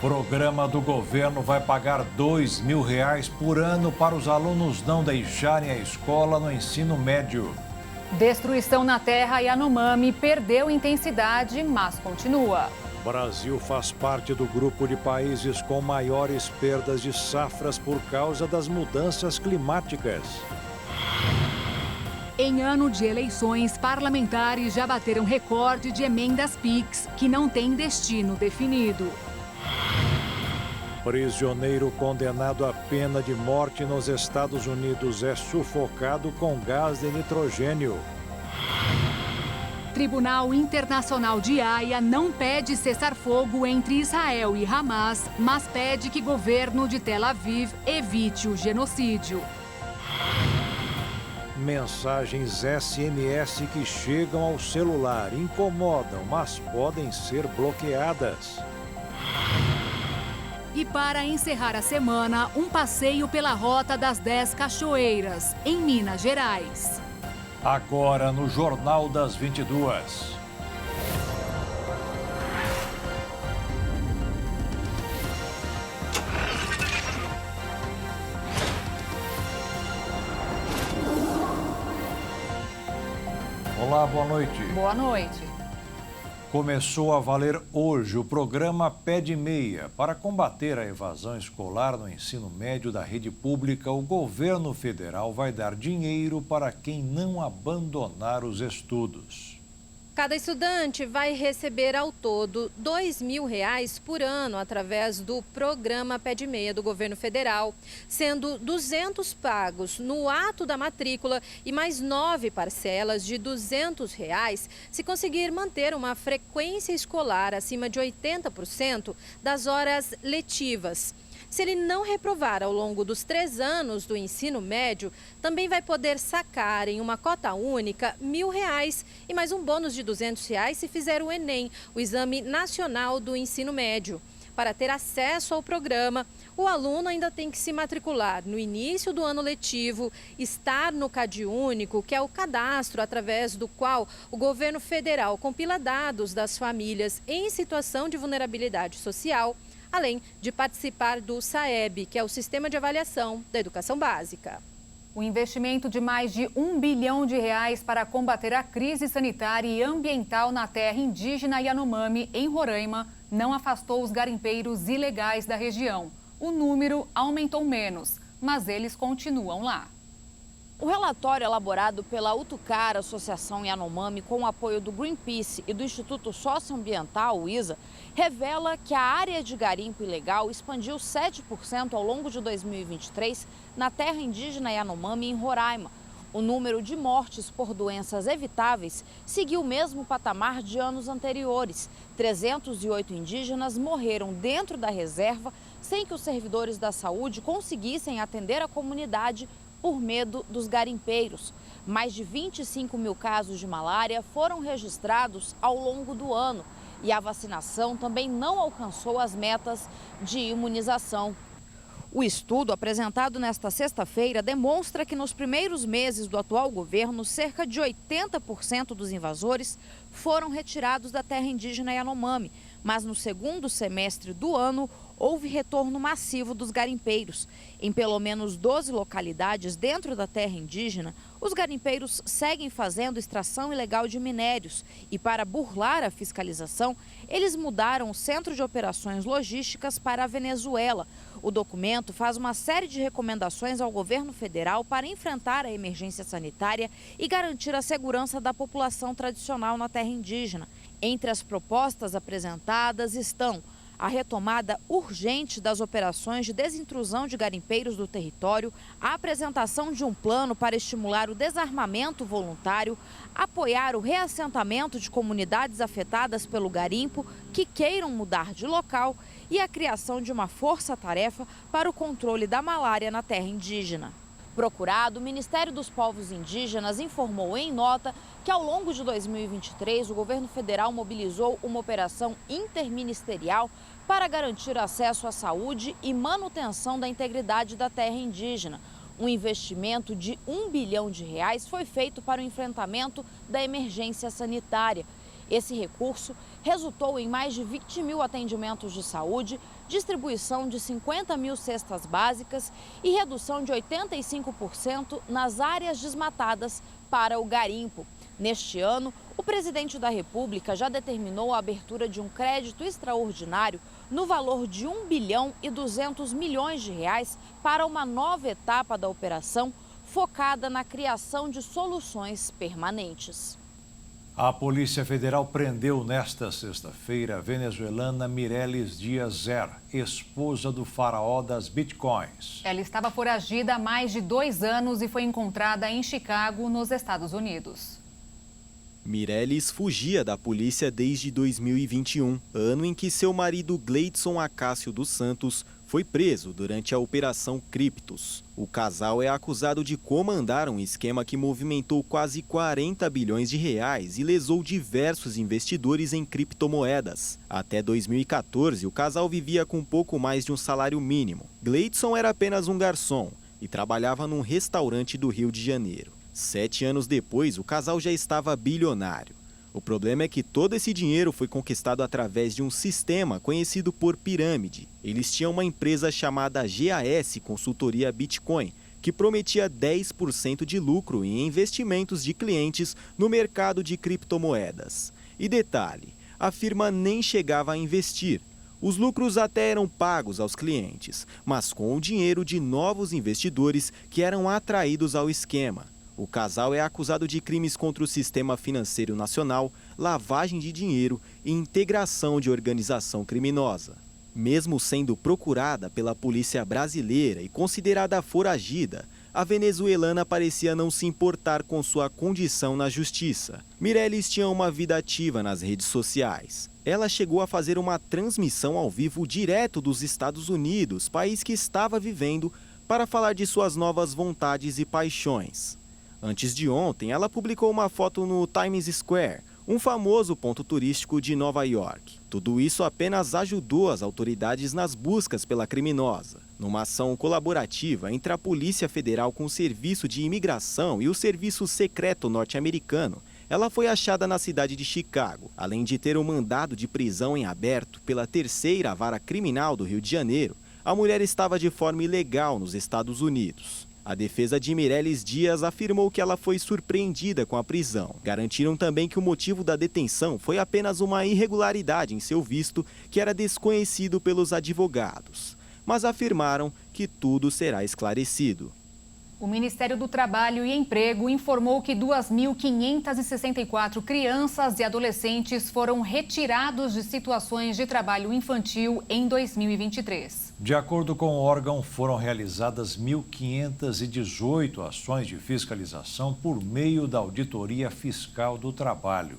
Programa do governo vai pagar R$ 2.000 por ano para os alunos não deixarem a escola no ensino médio. Destruição na terra Yanomami perdeu intensidade, mas continua. O Brasil faz parte do grupo de países com maiores perdas de safras por causa das mudanças climáticas. Em ano de eleições, parlamentares já bateram recorde de emendas PIX, que não têm destino definido. Prisioneiro condenado à pena de morte nos Estados Unidos é sufocado com gás de nitrogênio. Tribunal Internacional de Haia não pede cessar-fogo entre Israel e Hamas, mas pede que governo de Tel Aviv evite o genocídio. Mensagens SMS que chegam ao celular incomodam, mas podem ser bloqueadas. E para encerrar a semana, um passeio pela Rota das 10 Cachoeiras, em Minas Gerais. Agora no Jornal das 22. Olá, boa noite. Boa noite. Começou a valer hoje o programa Pé de Meia. Para combater a evasão escolar no ensino médio da rede pública, o governo federal vai dar dinheiro para quem não abandonar os estudos. Cada estudante vai receber ao todo R$ 2.000 por ano através do programa Pé de Meia do governo federal, sendo 200 pagos no ato da matrícula e mais 9 parcelas de R$ 200 se conseguir manter uma frequência escolar acima de 80% das horas letivas. Se ele não reprovar ao longo dos 3 anos do ensino médio, também vai poder sacar em uma cota única R$ 1.000 e mais um bônus de R$ 200 se fizer o Enem, o Exame Nacional do Ensino Médio. Para ter acesso ao programa, o aluno ainda tem que se matricular no início do ano letivo, estar no CadÚnico, que é o cadastro através do qual o governo federal compila dados das famílias em situação de vulnerabilidade social, além de participar do SAEB, que é o Sistema de Avaliação da Educação Básica. O investimento de mais de R$ 1 bilhão para combater a crise sanitária e ambiental na terra indígena Yanomami, em Roraima, não afastou os garimpeiros ilegais da região. O número aumentou menos, mas eles continuam lá. O relatório elaborado pela Utucara, Associação Yanomami, com o apoio do Greenpeace e do Instituto Socioambiental, o ISA, revela que a área de garimpo ilegal expandiu 7% ao longo de 2023 na terra indígena Yanomami, em Roraima. O número de mortes por doenças evitáveis seguiu o mesmo patamar de anos anteriores. 308 indígenas morreram dentro da reserva sem que os servidores da saúde conseguissem atender a comunidade por medo dos garimpeiros. Mais de 25 mil casos de malária foram registrados ao longo do ano e a vacinação também não alcançou as metas de imunização. O estudo apresentado nesta sexta-feira demonstra que nos primeiros meses do atual governo, cerca de 80% dos invasores foram retirados da terra indígena Yanomami, mas no segundo semestre do ano houve retorno massivo dos garimpeiros. Em pelo menos 12 localidades dentro da terra indígena, os garimpeiros seguem fazendo extração ilegal de minérios e, para burlar a fiscalização, eles mudaram o centro de operações logísticas para a Venezuela. O documento faz uma série de recomendações ao governo federal para enfrentar a emergência sanitária e garantir a segurança da população tradicional na terra indígena. Entre as propostas apresentadas estão a retomada urgente das operações de desintrusão de garimpeiros do território, a apresentação de um plano para estimular o desarmamento voluntário, apoiar o reassentamento de comunidades afetadas pelo garimpo que queiram mudar de local e a criação de uma força-tarefa para o controle da malária na terra indígena. Procurado, o Ministério dos Povos Indígenas informou em nota que ao longo de 2023 o governo federal mobilizou uma operação interministerial para garantir acesso à saúde e manutenção da integridade da terra indígena. Um investimento de R$ 1 bilhão foi feito para o enfrentamento da emergência sanitária. Esse recurso resultou em mais de 20 mil atendimentos de saúde, distribuição de 50 mil cestas básicas e redução de 85% nas áreas desmatadas para o garimpo. Neste ano, o presidente da República já determinou a abertura de um crédito extraordinário no valor de R$ 1 bilhão e 200 milhões de reais para uma nova etapa da operação focada na criação de soluções permanentes. A Polícia Federal prendeu nesta sexta-feira a venezuelana Mireles Díaz-Zer, esposa do faraó das bitcoins. Ela estava foragida há mais de 2 anos e foi encontrada em Chicago, nos Estados Unidos. Mireles fugia da polícia desde 2021, ano em que seu marido Gleidson Acácio dos Santos foi preso durante a Operação Criptos. O casal é acusado de comandar um esquema que movimentou quase 40 bilhões de reais e lesou diversos investidores em criptomoedas. Até 2014, o casal vivia com pouco mais de um salário mínimo. Gleidson era apenas um garçom e trabalhava num restaurante do Rio de Janeiro. 7 anos depois, o casal já estava bilionário. O problema é que todo esse dinheiro foi conquistado através de um sistema conhecido por pirâmide. Eles tinham uma empresa chamada GAS Consultoria Bitcoin, que prometia 10% de lucro em investimentos de clientes no mercado de criptomoedas. E detalhe, a firma nem chegava a investir. Os lucros até eram pagos aos clientes, mas com o dinheiro de novos investidores que eram atraídos ao esquema. O casal é acusado de crimes contra o sistema financeiro nacional, lavagem de dinheiro e integração de organização criminosa. Mesmo sendo procurada pela polícia brasileira e considerada foragida, a venezuelana parecia não se importar com sua condição na justiça. Mireles tinha uma vida ativa nas redes sociais. Ela chegou a fazer uma transmissão ao vivo direto dos Estados Unidos, país que estava vivendo, para falar de suas novas vontades e paixões. Antes de ontem, ela publicou uma foto no Times Square, um famoso ponto turístico de Nova York. Tudo isso apenas ajudou as autoridades nas buscas pela criminosa. Numa ação colaborativa entre a Polícia Federal com o Serviço de Imigração e o Serviço Secreto norte-americano, ela foi achada na cidade de Chicago, além de ter um mandado de prisão em aberto pela 3ª Vara Criminal do Rio de Janeiro. A mulher estava de forma ilegal nos Estados Unidos. A defesa de Mireles Díaz afirmou que ela foi surpreendida com a prisão. Garantiram também que o motivo da detenção foi apenas uma irregularidade em seu visto, que era desconhecido pelos advogados. Mas afirmaram que tudo será esclarecido. O Ministério do Trabalho e Emprego informou que 2.564 crianças e adolescentes foram retirados de situações de trabalho infantil em 2023. De acordo com o órgão, foram realizadas 1.518 ações de fiscalização por meio da Auditoria Fiscal do Trabalho.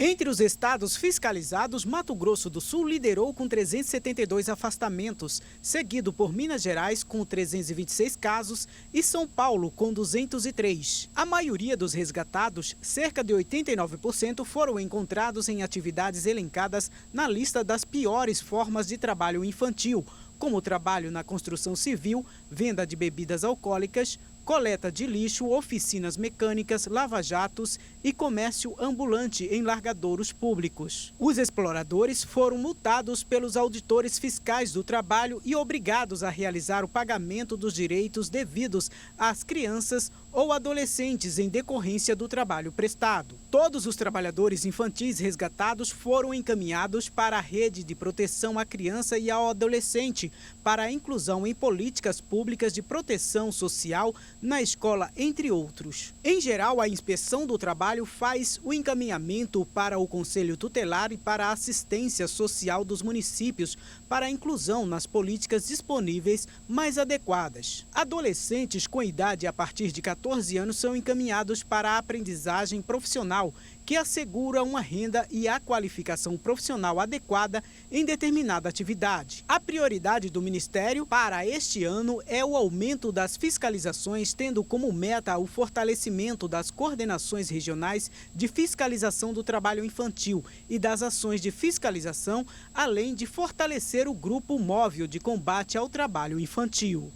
Entre os estados fiscalizados, Mato Grosso do Sul liderou com 372 afastamentos, seguido por Minas Gerais com 326 casos e São Paulo com 203. A maioria dos resgatados, cerca de 89%, foram encontrados em atividades elencadas na lista das piores formas de trabalho infantil, como trabalho na construção civil, venda de bebidas alcoólicas, coleta de lixo, oficinas mecânicas, lava-jatos e comércio ambulante em largadouros públicos. Os exploradores foram multados pelos auditores fiscais do trabalho e obrigados a realizar o pagamento dos direitos devidos às crianças ou adolescentes em decorrência do trabalho prestado. Todos os trabalhadores infantis resgatados foram encaminhados para a rede de proteção à criança e ao adolescente para a inclusão em políticas públicas de proteção social na escola, entre outros. Em geral, a Inspeção do Trabalho faz o encaminhamento para o Conselho Tutelar e para a assistência social dos municípios para a inclusão nas políticas disponíveis mais adequadas. Adolescentes com idade a partir de 14 anos são encaminhados para a aprendizagem profissional, que assegura uma renda e a qualificação profissional adequada em determinada atividade. A prioridade do Ministério para este ano é o aumento das fiscalizações, tendo como meta o fortalecimento das coordenações regionais de fiscalização do trabalho infantil e das ações de fiscalização, além de fortalecer o Grupo Móvel de Combate ao Trabalho Infantil.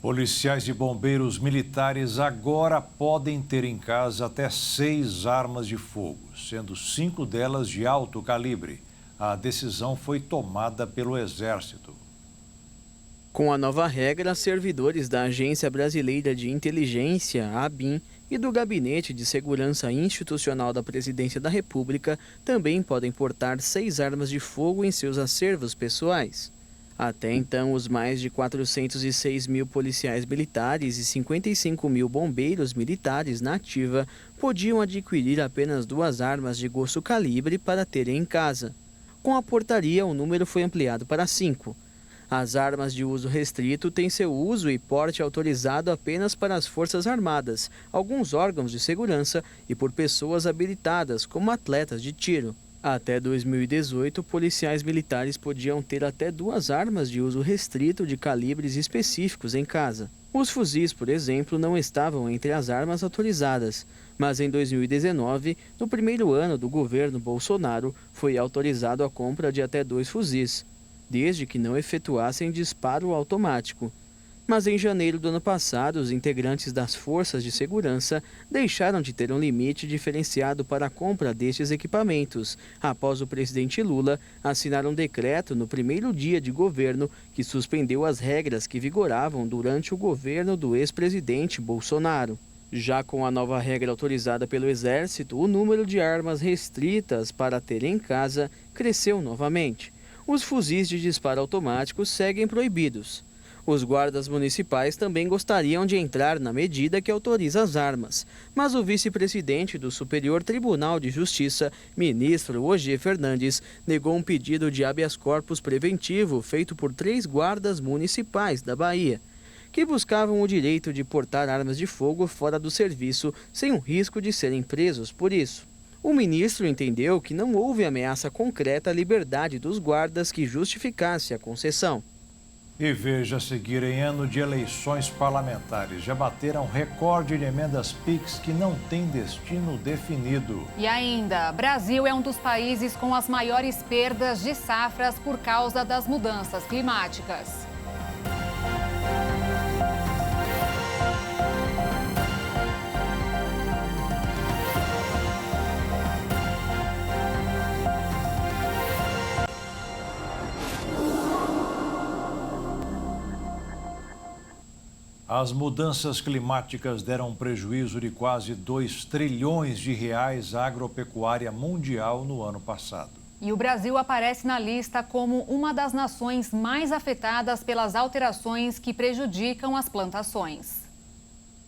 Policiais e bombeiros militares agora podem ter em casa até 6 armas de fogo, sendo 5 delas de alto calibre. A decisão foi tomada pelo Exército. Com a nova regra, servidores da Agência Brasileira de Inteligência, a ABIN, e do Gabinete de Segurança Institucional da Presidência da República também podem portar 6 armas de fogo em seus acervos pessoais. Até então, os mais de 406 mil policiais militares e 55 mil bombeiros militares na ativa podiam adquirir apenas 2 armas de grosso calibre para terem em casa. Com a portaria, o número foi ampliado para 5. As armas de uso restrito têm seu uso e porte autorizado apenas para as Forças Armadas, alguns órgãos de segurança e por pessoas habilitadas, como atletas de tiro. Até 2018, policiais militares podiam ter até 2 armas de uso restrito de calibres específicos em casa. Os fuzis, por exemplo, não estavam entre as armas autorizadas, mas em 2019, no primeiro ano do governo Bolsonaro, foi autorizado a compra de até 2 fuzis, desde que não efetuassem disparo automático. Mas em janeiro do ano passado, os integrantes das forças de segurança deixaram de ter um limite diferenciado para a compra destes equipamentos, após o presidente Lula assinar um decreto no primeiro dia de governo que suspendeu as regras que vigoravam durante o governo do ex-presidente Bolsonaro. Já com a nova regra autorizada pelo Exército, o número de armas restritas para ter em casa cresceu novamente. Os fuzis de disparo automático seguem proibidos. Os guardas municipais também gostariam de entrar na medida que autoriza as armas, mas o vice-presidente do Superior Tribunal de Justiça, ministro Ogê Fernandes, negou um pedido de habeas corpus preventivo feito por 3 guardas municipais da Bahia, que buscavam o direito de portar armas de fogo fora do serviço sem o risco de serem presos por isso. O ministro entendeu que não houve ameaça concreta à liberdade dos guardas que justificasse a concessão. E veja a seguir, em ano de eleições parlamentares, já bateram recorde de emendas PIX que não têm destino definido. E ainda, Brasil é um dos países com as maiores perdas de safras por causa das mudanças climáticas. As mudanças climáticas deram um prejuízo de quase 2 trilhões de reais à agropecuária mundial no ano passado. E o Brasil aparece na lista como uma das nações mais afetadas pelas alterações que prejudicam as plantações.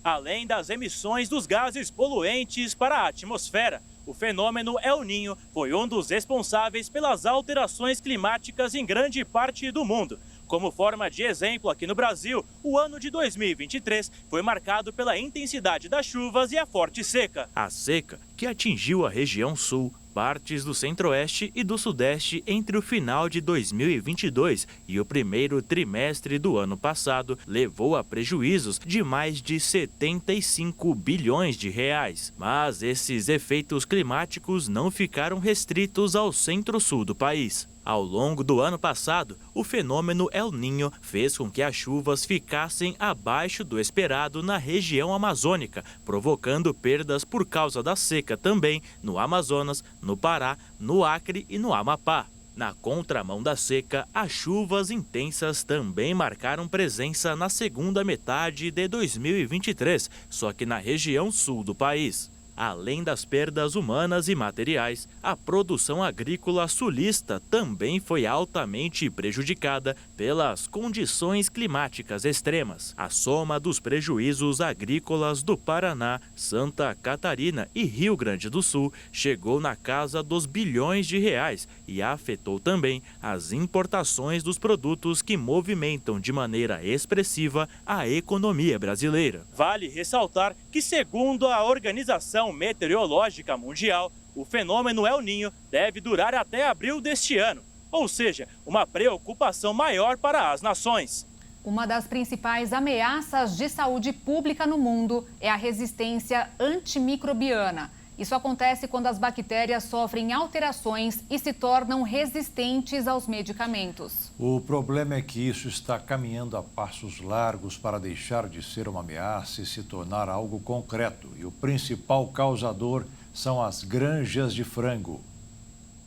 Além das emissões dos gases poluentes para a atmosfera, o fenômeno El Niño foi um dos responsáveis pelas alterações climáticas em grande parte do mundo. Como forma de exemplo, aqui no Brasil, o ano de 2023 foi marcado pela intensidade das chuvas e a forte seca. A seca, que atingiu a região sul, partes do centro-oeste e do sudeste entre o final de 2022 e o primeiro trimestre do ano passado, levou a prejuízos de mais de 75 bilhões de reais. Mas esses efeitos climáticos não ficaram restritos ao centro-sul do país. Ao longo do ano passado, o fenômeno El Niño fez com que as chuvas ficassem abaixo do esperado na região amazônica, provocando perdas por causa da seca também no Amazonas, no Pará, no Acre e no Amapá. Na contramão da seca, as chuvas intensas também marcaram presença na segunda metade de 2023, só que na região sul do país. Além das perdas humanas e materiais, a produção agrícola sulista também foi altamente prejudicada pelas condições climáticas extremas. A soma dos prejuízos agrícolas do Paraná, Santa Catarina e Rio Grande do Sul chegou na casa dos bilhões de reais e afetou também as importações dos produtos que movimentam de maneira expressiva a economia brasileira. Vale ressaltar que, segundo a Organização Meteorológica Mundial, o fenômeno El Niño deve durar até abril deste ano, ou seja, uma preocupação maior para as nações. Uma das principais ameaças de saúde pública no mundo é a resistência antimicrobiana. Isso acontece quando as bactérias sofrem alterações e se tornam resistentes aos medicamentos. O problema é que isso está caminhando a passos largos para deixar de ser uma ameaça e se tornar algo concreto. E o principal causador são as granjas de frango.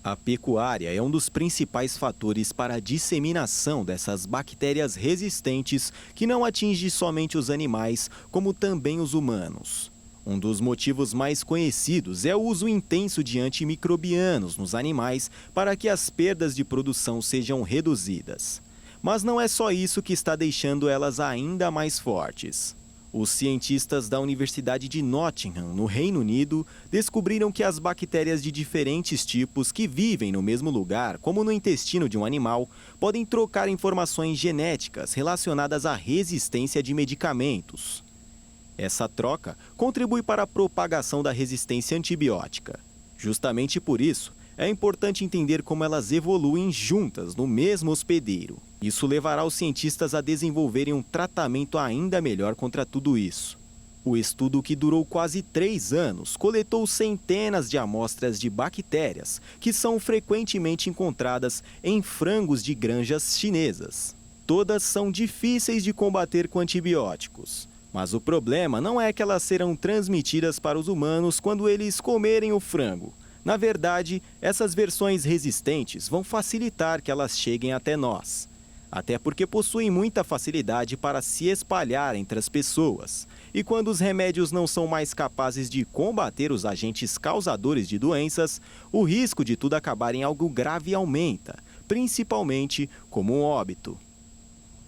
A pecuária é um dos principais fatores para a disseminação dessas bactérias resistentes que não atinge somente os animais, como também os humanos. Um dos motivos mais conhecidos é o uso intenso de antimicrobianos nos animais para que as perdas de produção sejam reduzidas. Mas não é só isso que está deixando elas ainda mais fortes. Os cientistas da Universidade de Nottingham, no Reino Unido, descobriram que as bactérias de diferentes tipos que vivem no mesmo lugar, como no intestino de um animal, podem trocar informações genéticas relacionadas à resistência de medicamentos. Essa troca contribui para a propagação da resistência antibiótica. Justamente por isso, é importante entender como elas evoluem juntas no mesmo hospedeiro. Isso levará os cientistas a desenvolverem um tratamento ainda melhor contra tudo isso. O estudo, que durou quase 3 anos, coletou centenas de amostras de bactérias que são frequentemente encontradas em frangos de granjas chinesas. Todas são difíceis de combater com antibióticos. Mas o problema não é que elas serão transmitidas para os humanos quando eles comerem o frango. Na verdade, essas versões resistentes vão facilitar que elas cheguem até nós. Até porque possuem muita facilidade para se espalhar entre as pessoas. E quando os remédios não são mais capazes de combater os agentes causadores de doenças, o risco de tudo acabar em algo grave aumenta, principalmente como um óbito.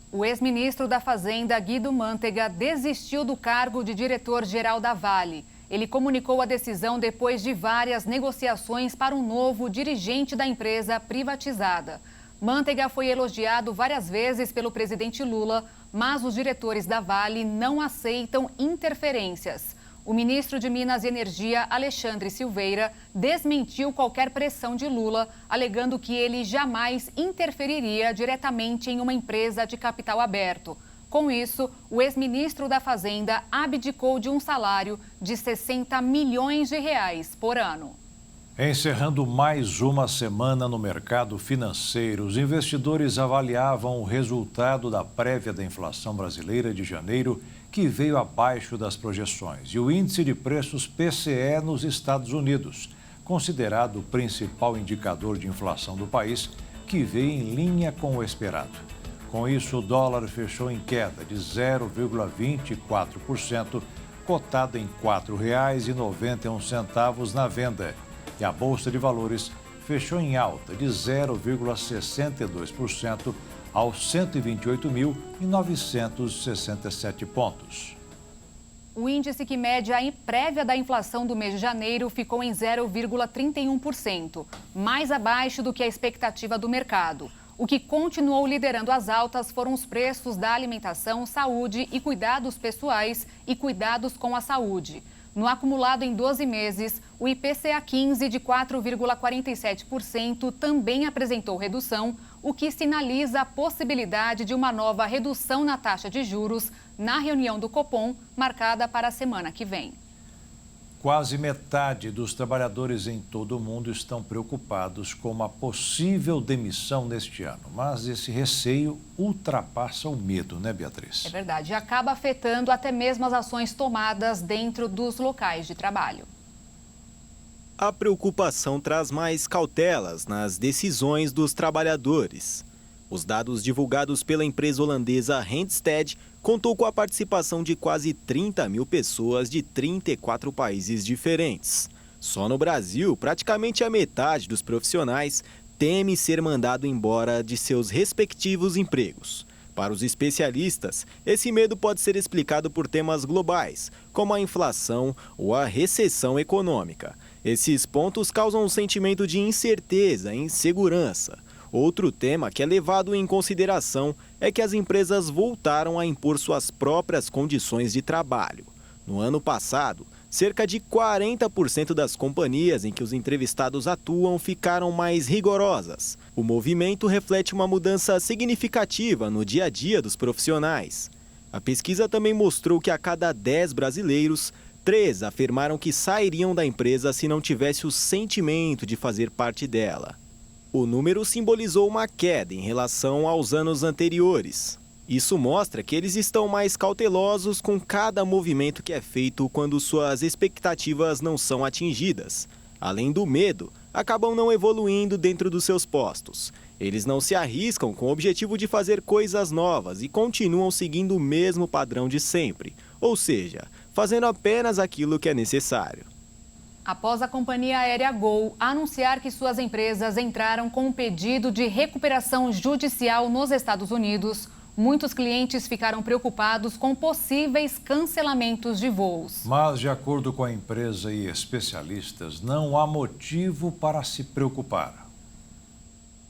O ex-ministro da Fazenda, Guido Mantega, desistiu do cargo de diretor-geral da Vale. Ele comunicou a decisão depois de várias negociações para um novo dirigente da empresa privatizada. Mantega foi elogiado várias vezes pelo presidente Lula, mas os diretores da Vale não aceitam interferências. O ministro de Minas e Energia, Alexandre Silveira, desmentiu qualquer pressão de Lula, alegando que ele jamais interferiria diretamente em uma empresa de capital aberto. Com isso, o ex-ministro da Fazenda abdicou de um salário de R$60 milhões por ano. Encerrando mais uma semana no mercado financeiro, os investidores avaliavam o resultado da prévia da inflação brasileira de janeiro, que veio abaixo das projeções, e o índice de preços PCE nos Estados Unidos, considerado o principal indicador de inflação do país, que veio em linha com o esperado. Com isso, o dólar fechou em queda de 0,24%, cotado em R$ 4,91 na venda. E a Bolsa de Valores fechou em alta de 0,62% aos 128.967 pontos. O índice que mede a prévia da inflação do mês de janeiro ficou em 0,31%, mais abaixo do que a expectativa do mercado. O que continuou liderando as altas foram os preços da alimentação, saúde e cuidados pessoais e cuidados com a saúde. No acumulado em 12 meses, o IPCA 15 de 4,47% também apresentou redução, o que sinaliza a possibilidade de uma nova redução na taxa de juros na reunião do Copom, marcada para a semana que vem. Quase metade dos trabalhadores em todo o mundo estão preocupados com uma possível demissão neste ano. Mas esse receio ultrapassa o medo, né, Beatriz? É verdade, e acaba afetando até mesmo as ações tomadas dentro dos locais de trabalho. A preocupação traz mais cautelas nas decisões dos trabalhadores. Os dados divulgados pela empresa holandesa Randstad contou com a participação de quase 30 mil pessoas de 34 países diferentes. Só no Brasil, praticamente a metade dos profissionais teme ser mandado embora de seus respectivos empregos. Para os especialistas, esse medo pode ser explicado por temas globais, como a inflação ou a recessão econômica. Esses pontos causam um sentimento de incerteza e insegurança. Outro tema que é levado em consideração é que as empresas voltaram a impor suas próprias condições de trabalho. No ano passado, cerca de 40% das companhias em que os entrevistados atuam ficaram mais rigorosas. O movimento reflete uma mudança significativa no dia a dia dos profissionais. A pesquisa também mostrou que a cada 10 brasileiros, 3 afirmaram que sairiam da empresa se não tivesse o sentimento de fazer parte dela. O número simbolizou uma queda em relação aos anos anteriores. Isso mostra que eles estão mais cautelosos com cada movimento que é feito quando suas expectativas não são atingidas. Além do medo, acabam não evoluindo dentro dos seus postos. Eles não se arriscam com o objetivo de fazer coisas novas e continuam seguindo o mesmo padrão de sempre, ou seja, fazendo apenas aquilo que é necessário. Após a companhia aérea Gol anunciar que suas empresas entraram com um pedido de recuperação judicial nos Estados Unidos, muitos clientes ficaram preocupados com possíveis cancelamentos de voos. Mas, de acordo com a empresa e especialistas, não há motivo para se preocupar.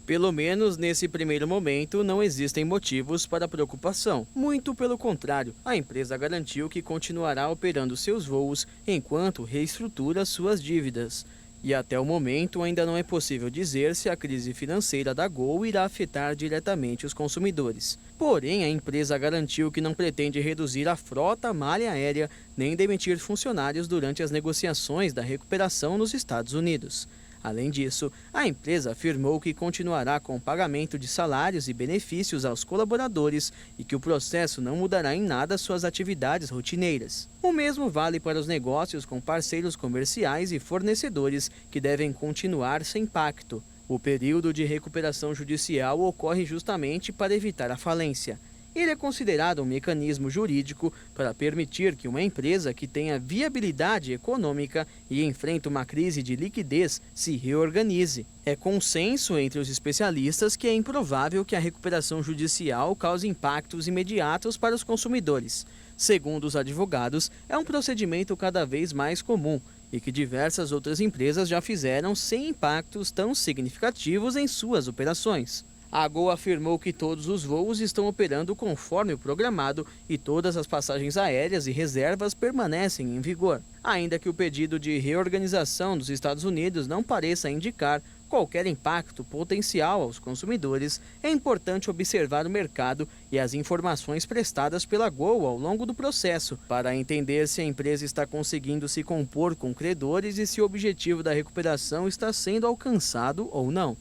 Pelo menos nesse primeiro momento, não existem motivos para preocupação. Muito pelo contrário, a empresa garantiu que continuará operando seus voos enquanto reestrutura suas dívidas. E até o momento ainda não é possível dizer se a crise financeira da Gol irá afetar diretamente os consumidores. Porém, a empresa garantiu que não pretende reduzir a frota malha aérea nem demitir funcionários durante as negociações da recuperação nos Estados Unidos. Além disso, a empresa afirmou que continuará com o pagamento de salários e benefícios aos colaboradores e que o processo não mudará em nada suas atividades rotineiras. O mesmo vale para os negócios com parceiros comerciais e fornecedores que devem continuar sem impacto. O período de recuperação judicial ocorre justamente para evitar a falência. Ele é considerado um mecanismo jurídico para permitir que uma empresa que tenha viabilidade econômica e enfrenta uma crise de liquidez se reorganize. É consenso entre os especialistas que é improvável que a recuperação judicial cause impactos imediatos para os consumidores. Segundo os advogados, é um procedimento cada vez mais comum e que diversas outras empresas já fizeram sem impactos tão significativos em suas operações. A Gol afirmou que todos os voos estão operando conforme o programado e todas as passagens aéreas e reservas permanecem em vigor. Ainda que o pedido de reorganização dos Estados Unidos não pareça indicar qualquer impacto potencial aos consumidores, é importante observar o mercado e as informações prestadas pela Gol ao longo do processo, para entender se a empresa está conseguindo se compor com credores e se o objetivo da recuperação está sendo alcançado ou não.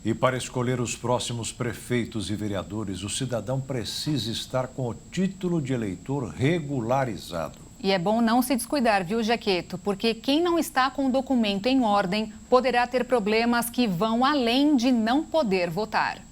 E para escolher os próximos prefeitos e vereadores, o cidadão precisa estar com o título de eleitor regularizado. E é bom não se descuidar, viu, Jaqueto? Porque quem não está com o documento em ordem poderá ter problemas que vão além de não poder votar.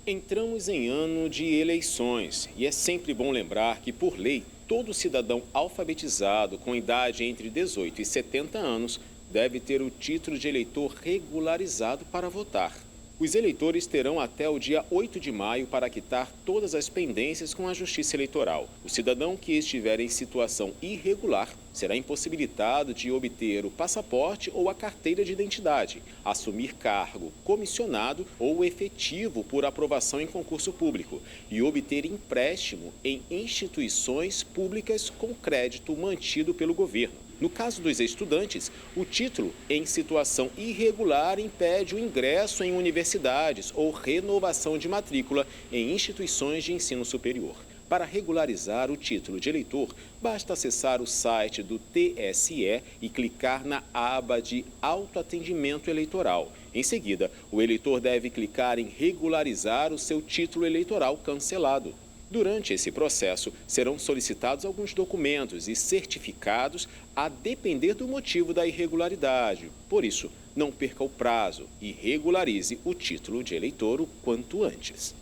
Entramos em ano de eleições e é sempre bom lembrar que, por lei, todo cidadão alfabetizado com idade entre 18 e 70 anos deve ter o título de eleitor regularizado para votar. Os eleitores terão até o dia 8 de maio para quitar todas as pendências com a Justiça Eleitoral. O cidadão que estiver em situação irregular será impossibilitado de obter o passaporte ou a carteira de identidade, assumir cargo comissionado ou efetivo por aprovação em concurso público e obter empréstimo em instituições públicas com crédito mantido pelo governo. No caso dos estudantes, o título em situação irregular impede o ingresso em universidades ou renovação de matrícula em instituições de ensino superior. Para regularizar o título de eleitor, basta acessar o site do TSE e clicar na aba de autoatendimento eleitoral. Em seguida, o eleitor deve clicar em regularizar o seu título eleitoral cancelado. Durante esse processo, serão solicitados alguns documentos e certificados a depender do motivo da irregularidade. Por isso, não perca o prazo e regularize o título de eleitor o quanto antes.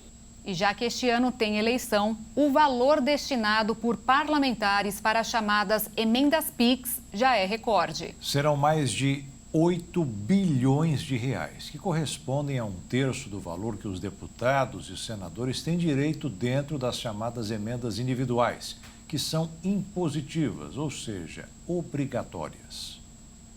E já que este ano tem eleição, o valor destinado por parlamentares para as chamadas emendas PIX já é recorde. Serão mais de 8 bilhões de reais, que correspondem a 1/3 do valor que os deputados e senadores têm direito dentro das chamadas emendas individuais, que são impositivas, ou seja, obrigatórias.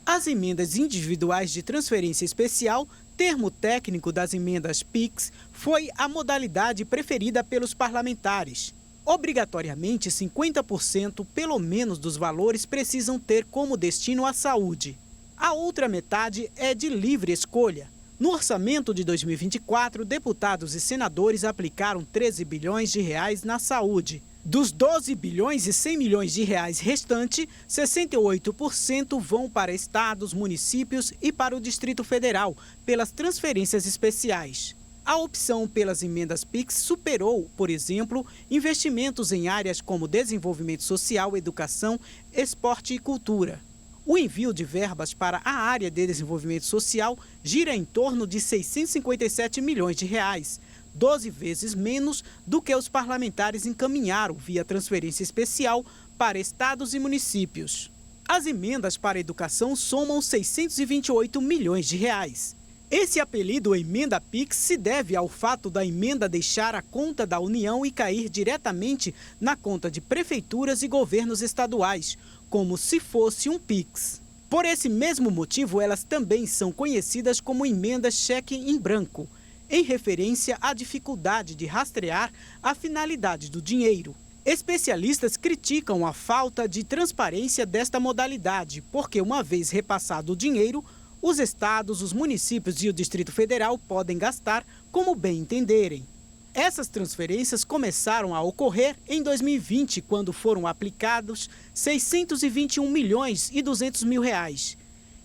As emendas individuais de transferência especial, termo técnico das emendas PIX, foi a modalidade preferida pelos parlamentares. Obrigatoriamente, 50% pelo menos dos valores precisam ter como destino a saúde. A outra metade é de livre escolha. No orçamento de 2024, deputados e senadores aplicaram 13 bilhões de reais na saúde. Dos 12 bilhões e 100 milhões de reais restante, 68% vão para estados, municípios e para o Distrito Federal, pelas transferências especiais. A opção pelas emendas PIX superou, por exemplo, investimentos em áreas como desenvolvimento social, educação, esporte e cultura. O envio de verbas para a área de desenvolvimento social gira em torno de 657 milhões de reais, 12 vezes menos do que os parlamentares encaminharam via transferência especial para estados e municípios. As emendas para a educação somam 628 milhões de reais. Esse apelido Emenda PIX se deve ao fato da emenda deixar a conta da União e cair diretamente na conta de prefeituras e governos estaduais, como se fosse um PIX. Por esse mesmo motivo, elas também são conhecidas como emendas cheque em branco, em referência à dificuldade de rastrear a finalidade do dinheiro. Especialistas criticam a falta de transparência desta modalidade, porque uma vez repassado o dinheiro, os estados, os municípios e o Distrito Federal podem gastar como bem entenderem. Essas transferências começaram a ocorrer em 2020, quando foram aplicados 621 milhões e 200 mil reais.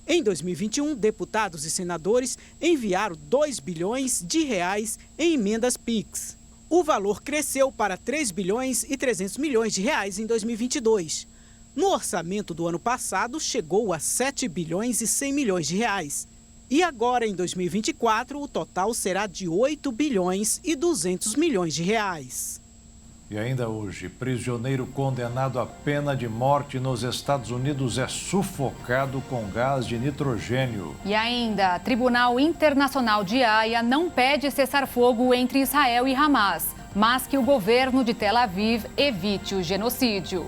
Em 2021, deputados e senadores enviaram 2 bilhões de reais em emendas PIX. O valor cresceu para 3 bilhões e 300 milhões de reais em 2022. No orçamento do ano passado, chegou a 7 bilhões e 100 milhões de reais. E agora, em 2024, o total será de 8 bilhões e 200 milhões de reais. E ainda hoje, prisioneiro condenado à pena de morte nos Estados Unidos é sufocado com gás de nitrogênio. E ainda, Tribunal Internacional de Haia não pede cessar-fogo entre Israel e Hamas, mas que o governo de Tel Aviv evite o genocídio.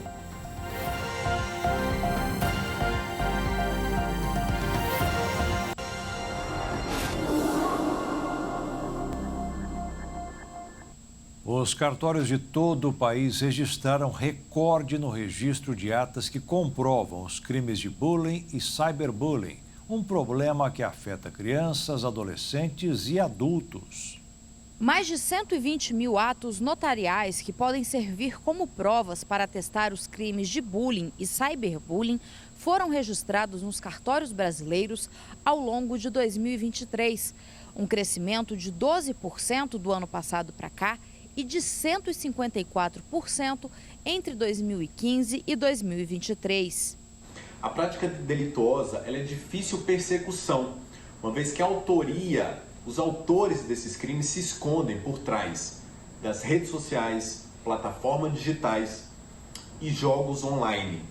Os cartórios de todo o país registraram recorde no registro de atas que comprovam os crimes de bullying e cyberbullying, um problema que afeta crianças, adolescentes e adultos. Mais de 120 mil atos notariais que podem servir como provas para atestar os crimes de bullying e cyberbullying foram registrados nos cartórios brasileiros ao longo de 2023, um crescimento de 12% do ano passado para cá e de 154% entre 2015 e 2023. A prática delituosa ela é de difícil persecução, uma vez que a autoria, os autores desses crimes se escondem por trás das redes sociais, plataformas digitais e jogos online.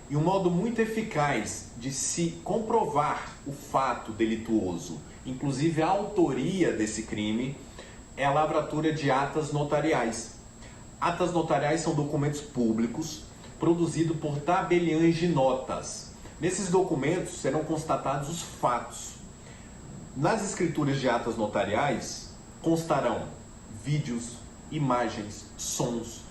E um modo muito eficaz de se comprovar o fato delituoso, inclusive a autoria desse crime, é a lavratura de atas notariais. Atas notariais são documentos públicos produzidos por tabeliães de notas. Nesses documentos serão constatados os fatos. Nas escrituras de atas notariais constarão vídeos, imagens, sons,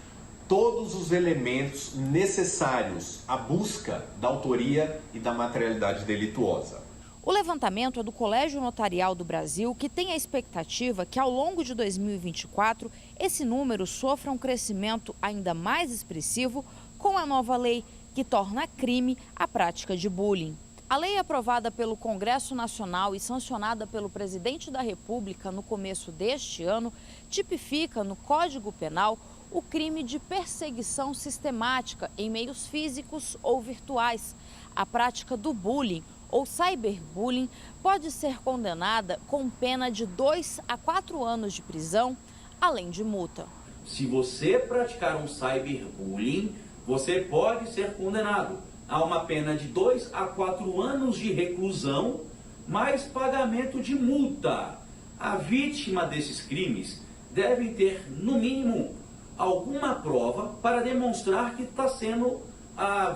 todos os elementos necessários à busca da autoria e da materialidade delituosa. O levantamento é do Colégio Notarial do Brasil, que tem a expectativa que ao longo de 2024 esse número sofra um crescimento ainda mais expressivo com a nova lei que torna crime a prática de bullying. A lei aprovada pelo Congresso Nacional e sancionada pelo presidente da República no começo deste ano tipifica no Código Penal o crime de perseguição sistemática em meios físicos ou virtuais. A prática do bullying ou cyberbullying pode ser condenada com pena de 2 a 4 anos de prisão, além de multa. Se você praticar um cyberbullying, você pode ser condenado a uma pena de 2 a 4 anos de reclusão, mais pagamento de multa. A vítima desses crimes deve ter, no mínimo, alguma prova para demonstrar que está sendo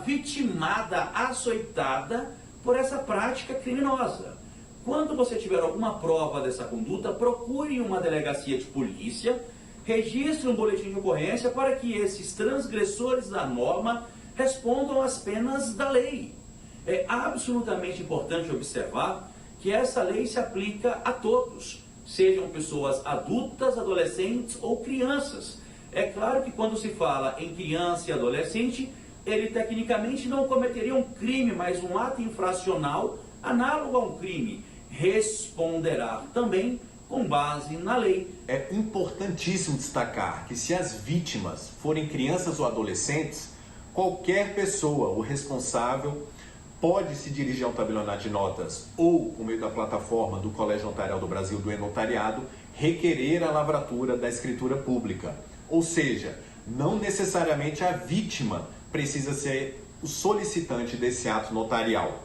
vitimada, açoitada por essa prática criminosa. Quando você tiver alguma prova dessa conduta, procure uma delegacia de polícia, registre um boletim de ocorrência para que esses transgressores da norma respondam às penas da lei. É absolutamente importante observar que essa lei se aplica a todos, sejam pessoas adultas, adolescentes ou crianças. É claro que quando se fala em criança e adolescente, ele tecnicamente não cometeria um crime, mas um ato infracional análogo a um crime. Responderá também com base na lei. É importantíssimo destacar que se as vítimas forem crianças ou adolescentes, qualquer pessoa, o responsável, pode se dirigir ao tabelionato de notas ou, por meio da plataforma do Colégio Notarial do Brasil, do e-notariado, requerer a lavratura da escritura pública. Ou seja, não necessariamente a vítima precisa ser o solicitante desse ato notarial.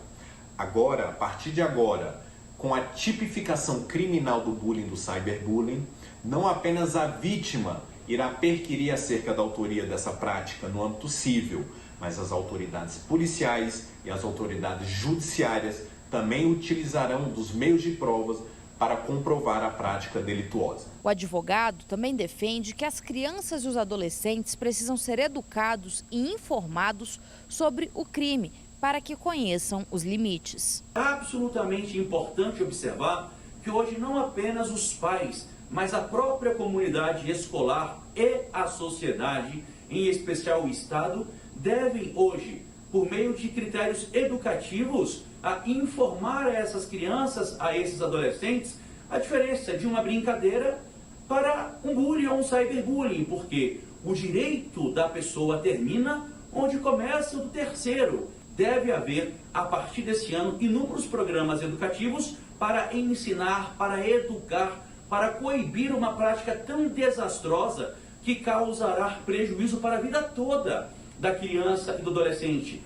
Agora, a partir de agora, com a tipificação criminal do bullying, do cyberbullying, não apenas a vítima irá perquirir acerca da autoria dessa prática no âmbito civil, mas as autoridades policiais e as autoridades judiciárias também utilizarão dos meios de provas para comprovar a prática delituosa. O advogado também defende que as crianças e os adolescentes precisam ser educados e informados sobre o crime, para que conheçam os limites. É absolutamente importante observar que hoje não apenas os pais, mas a própria comunidade escolar e a sociedade, em especial o Estado, devem hoje, por meio de critérios educativos, a informar a essas crianças, a esses adolescentes, a diferença de uma brincadeira para um bullying ou um cyberbullying, porque o direito da pessoa termina onde começa o do terceiro. Deve haver, a partir desse ano, inúmeros programas educativos para ensinar, para educar, para coibir uma prática tão desastrosa que causará prejuízo para a vida toda da criança e do adolescente.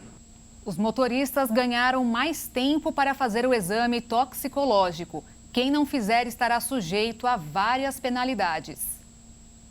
Os motoristas ganharam mais tempo para fazer o exame toxicológico. Quem não fizer estará sujeito a várias penalidades.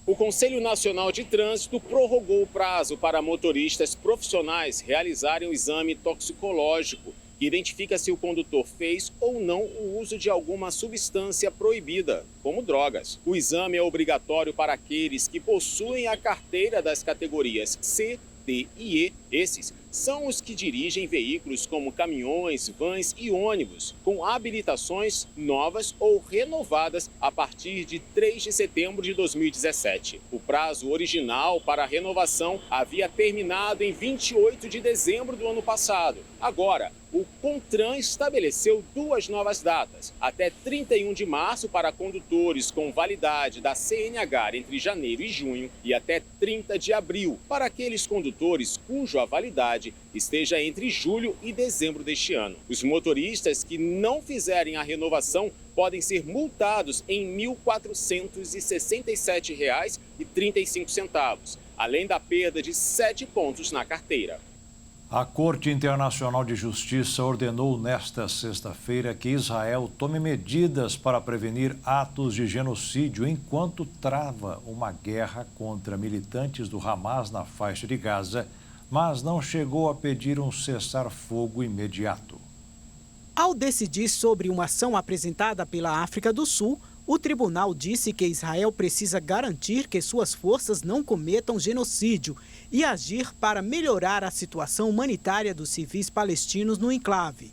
O Conselho Nacional de Trânsito prorrogou o prazo para motoristas profissionais realizarem o exame toxicológico, que identifica se o condutor fez ou não o uso de alguma substância proibida, como drogas. O exame é obrigatório para aqueles que possuem a carteira das categorias C, D e E. Esses são os que dirigem veículos como caminhões, vans e ônibus, com habilitações novas ou renovadas a partir de 3 de setembro de 2017. O prazo original para a renovação havia terminado em 28 de dezembro do ano passado. Agora, o CONTRAN estabeleceu duas novas datas, até 31 de março para condutores com validade da CNH entre janeiro e junho e até 30 de abril para aqueles condutores cuja validade esteja entre julho e dezembro deste ano. Os motoristas que não fizerem a renovação podem ser multados em R$ 1.467,35, além da perda de 7 pontos na carteira. A Corte Internacional de Justiça ordenou nesta sexta-feira que Israel tome medidas para prevenir atos de genocídio enquanto trava uma guerra contra militantes do Hamas na faixa de Gaza, mas não chegou a pedir um cessar-fogo imediato. Ao decidir sobre uma ação apresentada pela África do Sul, o tribunal disse que Israel precisa garantir que suas forças não cometam genocídio e agir para melhorar a situação humanitária dos civis palestinos no enclave.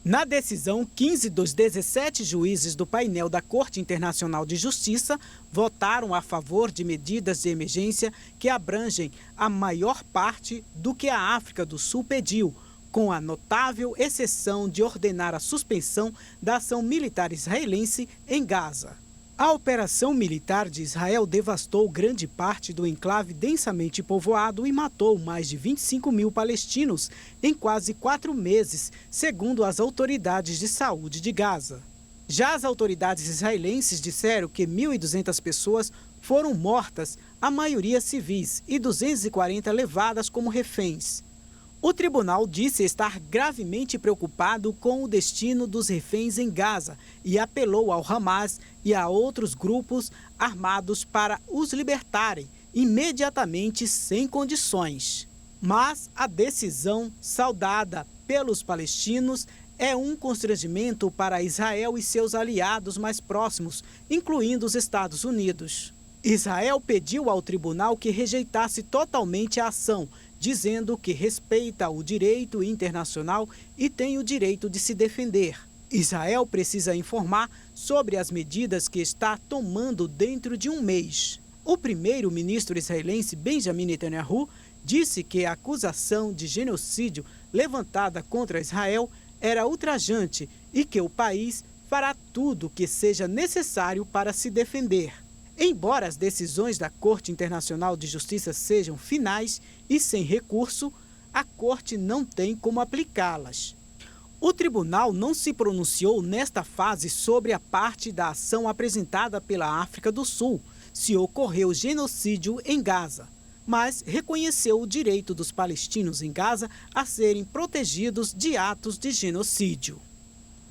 Na decisão, 15 dos 17 juízes do painel da Corte Internacional de Justiça votaram a favor de medidas de emergência que abrangem a maior parte do que a África do Sul pediu, com a notável exceção de ordenar a suspensão da ação militar israelense em Gaza. A operação militar de Israel devastou grande parte do enclave densamente povoado e matou mais de 25 mil palestinos em quase 4 meses, segundo as autoridades de saúde de Gaza. Já as autoridades israelenses disseram que 1.200 pessoas foram mortas, a maioria civis, e 240 levadas como reféns. O tribunal disse estar gravemente preocupado com o destino dos reféns em Gaza e apelou ao Hamas e a outros grupos armados para os libertarem imediatamente sem condições. Mas a decisão, saudada pelos palestinos, é um constrangimento para Israel e seus aliados mais próximos, incluindo os Estados Unidos. Israel pediu ao tribunal que rejeitasse totalmente a ação, dizendo que respeita o direito internacional e tem o direito de se defender. Israel precisa informar sobre as medidas que está tomando dentro de um mês. O primeiro-ministro israelense Benjamin Netanyahu disse que a acusação de genocídio levantada contra Israel era ultrajante e que o país fará tudo o que seja necessário para se defender. Embora as decisões da Corte Internacional de Justiça sejam finais e sem recurso, a Corte não tem como aplicá-las. O tribunal não se pronunciou nesta fase sobre a parte da ação apresentada pela África do Sul, se ocorreu genocídio em Gaza, mas reconheceu o direito dos palestinos em Gaza a serem protegidos de atos de genocídio.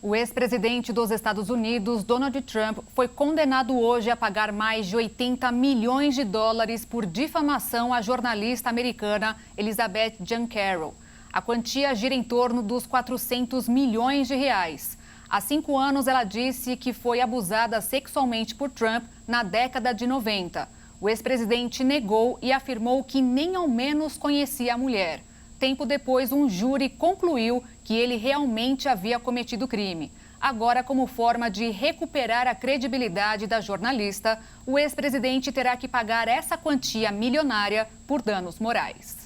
O ex-presidente dos Estados Unidos, Donald Trump, foi condenado hoje a pagar mais de 80 milhões de dólares por difamação à jornalista americana Elizabeth Jean Carroll. A quantia gira em torno dos 400 milhões de reais. Há 5 anos, ela disse que foi abusada sexualmente por Trump na década de 90. O ex-presidente negou e afirmou que nem ao menos conhecia a mulher. Tempo depois, um júri concluiu que ele realmente havia cometido crime. Agora, como forma de recuperar a credibilidade da jornalista, o ex-presidente terá que pagar essa quantia milionária por danos morais.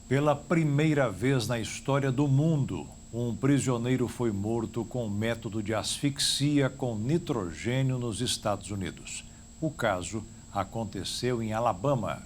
Pela primeira vez na história do mundo, um prisioneiro foi morto com método de asfixia com nitrogênio nos Estados Unidos. O caso aconteceu em Alabama.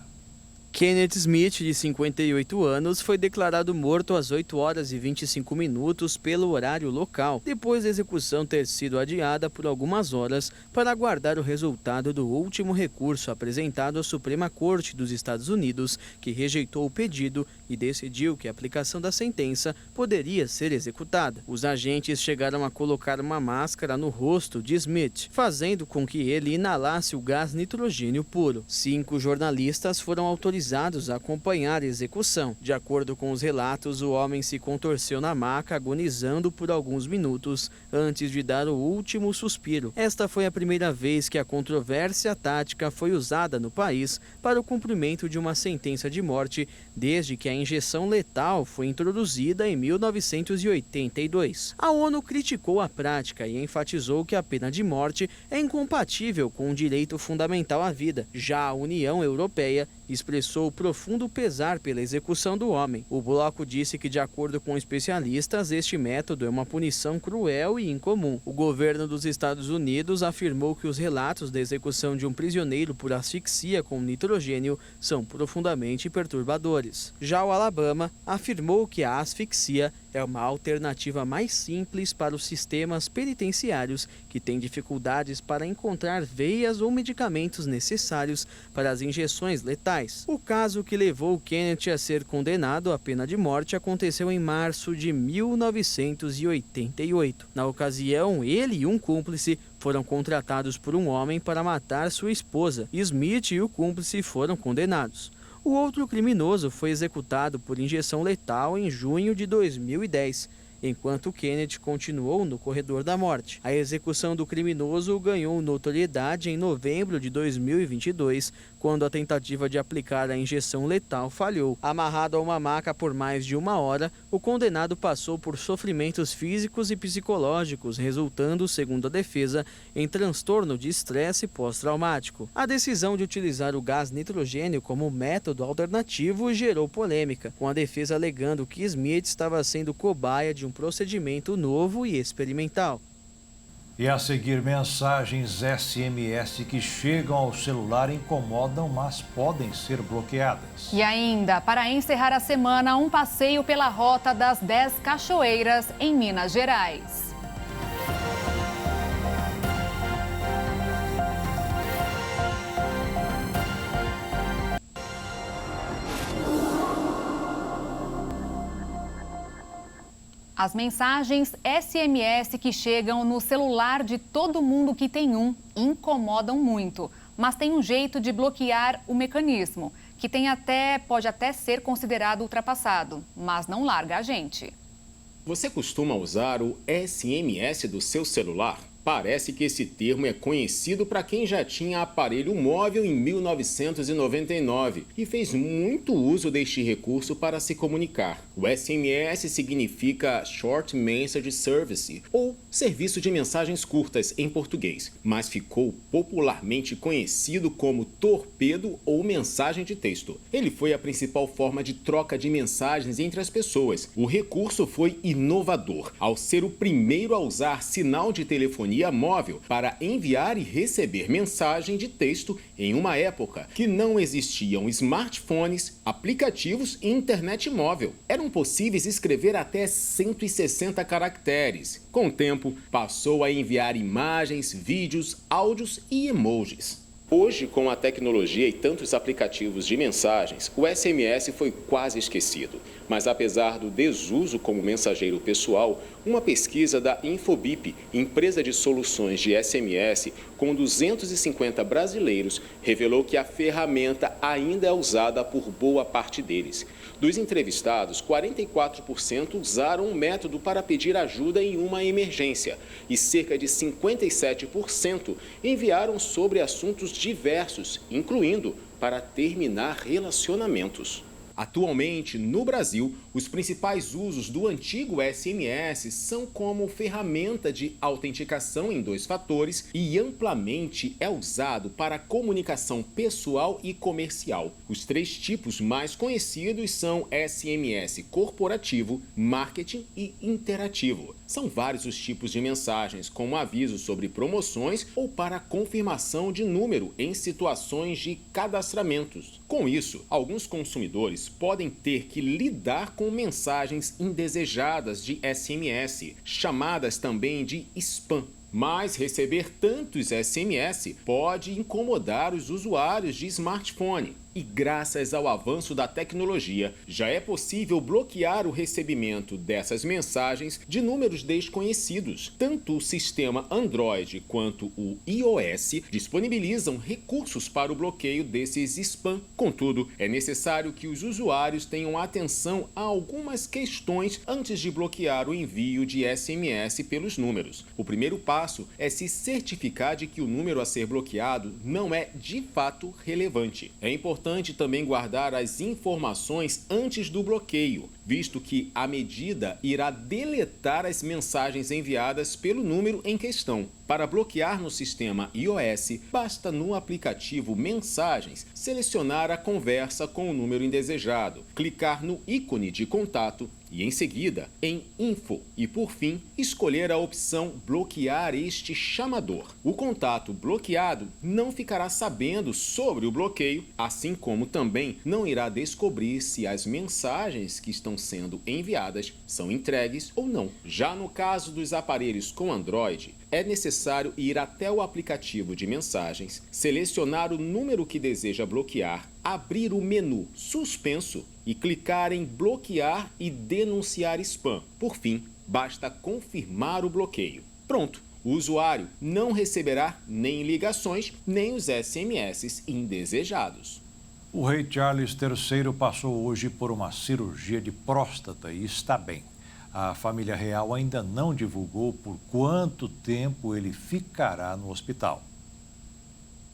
Kenneth Smith, de 58 anos, foi declarado morto às 8 horas e 25 minutos pelo horário local, depois da execução ter sido adiada por algumas horas para aguardar o resultado do último recurso apresentado à Suprema Corte dos Estados Unidos, que rejeitou o pedido e decidiu que a aplicação da sentença poderia ser executada. Os agentes chegaram a colocar uma máscara no rosto de Smith, fazendo com que ele inalasse o gás nitrogênio puro. 5 jornalistas foram autorizados a acompanhar a execução. De acordo com os relatos, o homem se contorceu na maca, agonizando por alguns minutos antes de dar o último suspiro. Esta foi a primeira vez que a controvérsia tática foi usada no país para o cumprimento de uma sentença de morte, desde que a injeção letal foi introduzida em 1982. A ONU criticou a prática e enfatizou que a pena de morte é incompatível com o direito fundamental à vida. Já a União Europeia expressou profundo pesar pela execução do homem. O bloco disse que, de acordo com especialistas, este método é uma punição cruel e incomum. O governo dos Estados Unidos afirmou que os relatos da execução de um prisioneiro por asfixia com nitrogênio são profundamente perturbadores. Já o Alabama afirmou que a asfixia é uma alternativa mais simples para os sistemas penitenciários que têm dificuldades para encontrar veias ou medicamentos necessários para as injeções letais. O caso que levou Kenneth a ser condenado à pena de morte aconteceu em março de 1988. Na ocasião, ele e um cúmplice foram contratados por um homem para matar sua esposa. Smith e o cúmplice foram condenados. O outro criminoso foi executado por injeção letal em junho de 2010, enquanto Kenneth continuou no corredor da morte. A execução do criminoso ganhou notoriedade em novembro de 2022, quando a tentativa de aplicar a injeção letal falhou. Amarrado a uma maca por mais de 1 hora, o condenado passou por sofrimentos físicos e psicológicos, resultando, segundo a defesa, em transtorno de estresse pós-traumático. A decisão de utilizar o gás nitrogênio como método alternativo gerou polêmica, com a defesa alegando que Smith estava sendo cobaia de um procedimento novo e experimental. E a seguir, mensagens SMS que chegam ao celular incomodam, mas podem ser bloqueadas. E ainda, para encerrar a semana, um passeio pela Rota das 10 Cachoeiras em Minas Gerais. As mensagens SMS que chegam no celular de todo mundo que tem um incomodam muito, mas tem um jeito de bloquear o mecanismo, que pode até ser considerado ultrapassado, mas não larga a gente. Você costuma usar o SMS do seu celular? Parece que esse termo é conhecido para quem já tinha aparelho móvel em 1999 e fez muito uso deste recurso para se comunicar. O SMS significa Short Message Service, ou serviço de mensagens curtas em português, mas ficou popularmente conhecido como torpedo ou mensagem de texto. Ele foi a principal forma de troca de mensagens entre as pessoas. O recurso foi inovador, ao ser o primeiro a usar sinal de telefonia móvel para enviar e receber mensagem de texto em uma época que não existiam smartphones, aplicativos e internet móvel. Eram possíveis escrever até 160 caracteres. Com o tempo, passou a enviar imagens, vídeos, áudios e emojis. Hoje, com a tecnologia e tantos aplicativos de mensagens, o SMS foi quase esquecido. Mas apesar do desuso como mensageiro pessoal, uma pesquisa da Infobip, empresa de soluções de SMS, com 250 brasileiros, revelou que a ferramenta ainda é usada por boa parte deles. Dos entrevistados, 44% usaram o método para pedir ajuda em uma emergência e cerca de 57% enviaram sobre assuntos diversos, incluindo para terminar relacionamentos. Atualmente, no Brasil, os principais usos do antigo SMS são como ferramenta de autenticação em 2 fatores e amplamente é usado para comunicação pessoal e comercial. Os 3 tipos mais conhecidos são SMS corporativo, marketing e interativo. São vários os tipos de mensagens, como avisos sobre promoções ou para confirmação de número em situações de cadastramentos. Com isso, alguns consumidores podem ter que lidar com mensagens indesejadas de SMS, chamadas também de spam. Mas receber tantos SMS pode incomodar os usuários de smartphone. E graças ao avanço da tecnologia, já é possível bloquear o recebimento dessas mensagens de números desconhecidos. Tanto o sistema Android quanto o iOS disponibilizam recursos para o bloqueio desses spam. Contudo, é necessário que os usuários tenham atenção a algumas questões antes de bloquear o envio de SMS pelos números. O primeiro passo é se certificar de que o número a ser bloqueado não é de fato relevante. É importante também guardar as informações antes do bloqueio, visto que a medida irá deletar as mensagens enviadas pelo número em questão. Para bloquear no sistema iOS, basta no aplicativo Mensagens selecionar a conversa com o número indesejado, clicar no ícone de contato e, em seguida, em Info e, por fim, escolher a opção Bloquear este chamador. O contato bloqueado não ficará sabendo sobre o bloqueio, assim como também não irá descobrir se as mensagens que estão sendo enviadas são entregues ou não. Já no caso dos aparelhos com Android, é necessário ir até o aplicativo de mensagens, selecionar o número que deseja bloquear, abrir o menu Suspenso e clicar em Bloquear e denunciar spam. Por fim, basta confirmar o bloqueio. Pronto! O usuário não receberá nem ligações, nem os SMS indesejados. O rei Charles III passou hoje por uma cirurgia de próstata e está bem. A família real ainda não divulgou por quanto tempo ele ficará no hospital.